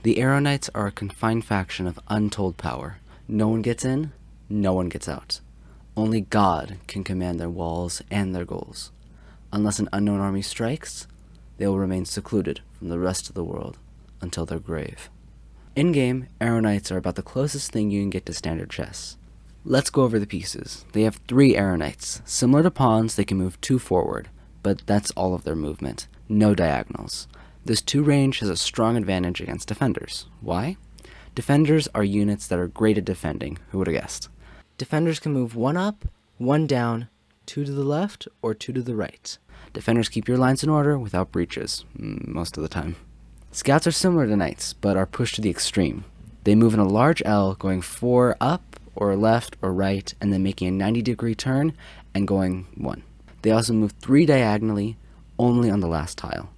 The AeroKnights are a confined faction of untold power. No one gets in, no one gets out. Only God can command their walls and their goals. Unless an unknown army strikes, they will remain secluded from the rest of the world until their grave. In-game, AeroKnights are about the closest thing you can get to standard chess. Let's go over the pieces. They have 3 AeroKnights. Similar to pawns, they can move 2 forward, but that's all of their movement. No diagonals. This 2 range has a strong advantage against defenders. Why? Defenders are units that are great at defending. Who would have guessed? Defenders can move 1 up, 1 down, 2 to the left, or 2 to the right. Defenders keep your lines in order without breaches, most of the time. Scouts are similar to knights, but are pushed to the extreme. They move in a large L, going 4 up, or left, or right, and then making a 90-degree turn, and going 1. They also move 3 diagonally, only on the last tile.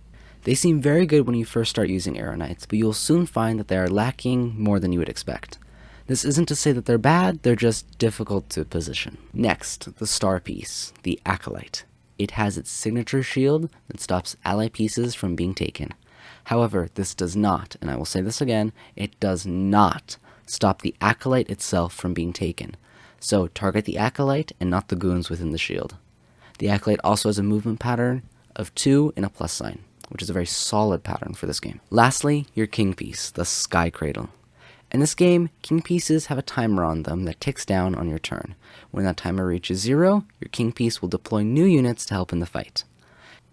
They seem very good when you first start using AeroKnights, but you'll soon find that they are lacking more than you would expect. This isn't to say that they're bad, they're just difficult to position. Next, the star piece, the Acolyte. It has its signature shield that stops ally pieces from being taken. However, this does not, and I will say this again, it does not stop the Acolyte itself from being taken. So target the Acolyte and not the goons within the shield. The Acolyte also has a movement pattern of 2 and a plus sign, which is a very solid pattern for this game. Lastly, your king piece, the Sky Cradle. In this game, king pieces have a timer on them that ticks down on your turn. When that timer reaches 0, your king piece will deploy new units to help in the fight.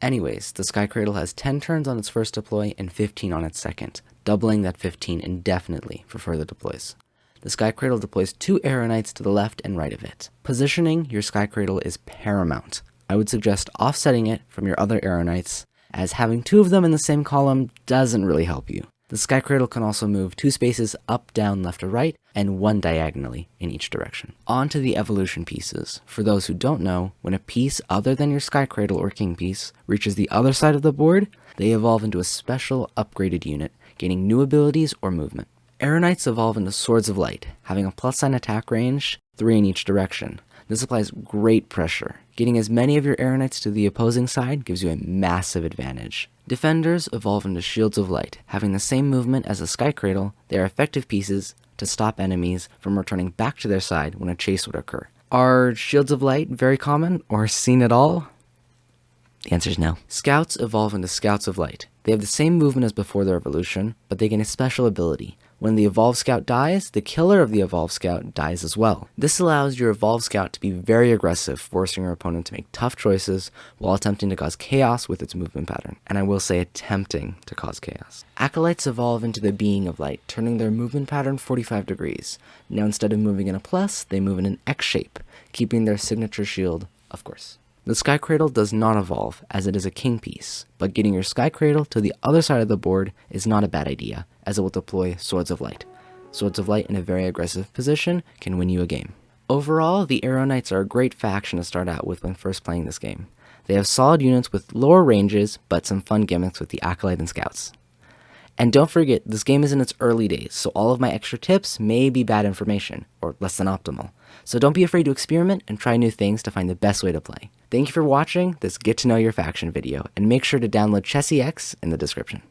Anyways, the Sky Cradle has 10 turns on its first deploy and 15 on its second, doubling that 15 indefinitely for further deploys. The Sky Cradle deploys 2 AeroKnights to the left and right of it. Positioning your Sky Cradle is paramount. I would suggest offsetting it from your other AeroKnights, as having 2 of them in the same column doesn't really help you. The Sky Cradle can also move 2 spaces up, down, left, or right, and 1 diagonally in each direction. On to the evolution pieces. For those who don't know, when a piece other than your Sky Cradle or king piece reaches the other side of the board, they evolve into a special upgraded unit, gaining new abilities or movement. AeroKnights evolve into Swords of Light, having a plus sign attack range, 3 in each direction. This applies great pressure. Getting as many of your AeroKnights to the opposing side gives you a massive advantage. Defenders evolve into Shields of Light. Having the same movement as the Sky Cradle, they are effective pieces to stop enemies from returning back to their side when a chase would occur. Are Shields of Light very common or seen at all? The answer is no. Scouts evolve into Scouts of Light. They have the same movement as before their evolution, but they gain a special ability. When the Evolved Scout dies, the killer of the Evolved Scout dies as well. This allows your Evolved Scout to be very aggressive, forcing your opponent to make tough choices while attempting to cause chaos with its movement pattern. And I will say attempting to cause chaos. Acolytes evolve into the Being of Light, turning their movement pattern 45 degrees. Now instead of moving in a plus, they move in an X shape, keeping their signature shield, of course. The Sky Cradle does not evolve, as it is a king piece, but getting your Sky Cradle to the other side of the board is not a bad idea, as it will deploy Swords of Light. Swords of Light in a very aggressive position can win you a game. Overall, the AeroKnights are a great faction to start out with when first playing this game. They have solid units with lower ranges, but some fun gimmicks with the Acolyte and Scouts. And don't forget, this game is in its early days, so all of my extra tips may be bad information, or less than optimal. So don't be afraid to experiment and try new things to find the best way to play. Thank you for watching this Get to Know Your Faction video, and make sure to download ChessEX in the description.